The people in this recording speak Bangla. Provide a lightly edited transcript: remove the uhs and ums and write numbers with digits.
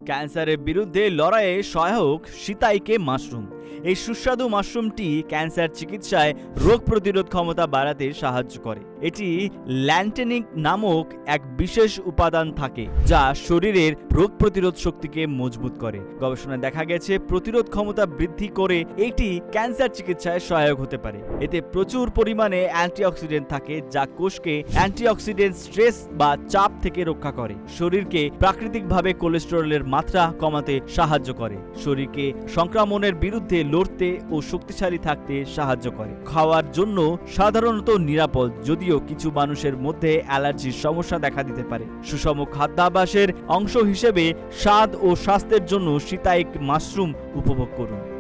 ক্যান্সারের বিরুদ্ধে লড়াইয়ে সহায়ক সিতাইকে মাশরুম। এই সুস্বাদু মাশরুমটি ক্যান্সার চিকিৎসায় রোগ প্রতিরোধ ক্ষমতা বাড়াতে সাহায্য করে। এটি ল্যান্টেনিক নামক এক বিশেষ উপাদান থাকে যা শরীরের রোগ প্রতিরোধ শক্তিকে মজবুত করে। গবেষণায় দেখা গেছে প্রতিরোধ ক্ষমতা বৃদ্ধি করে এটি ক্যান্সার চিকিৎসায় সহায়ক হতে পারে। এতে প্রচুর পরিমাণে অ্যান্টিঅক্সিডেন্ট থাকে যা কোষকে অ্যান্টিঅক্সিডেন্ট স্ট্রেস বা চাপ থেকে রক্ষা করে। শরীরকে প্রাকৃতিকভাবে কোলেস্টেরলের মাত্রা কমাতে সাহায্য করে। শরীরকে সংক্রমণের বিরুদ্ধে লড়তে ও শক্তিশালী থাকতে সাহায্য করে। খাওয়ার জন্য সাধারণত নিরাপদ, যদিও কিছু মানুষের মধ্যে অ্যালার্জির সমস্যা দেখা দিতে পারে। সুষম খাদ্যাভ্যাসের অংশ হিসেবে স্বাদ ও স্বাস্থ্যের জন্য সিতাইক মাশরুম উপভোগ করুন।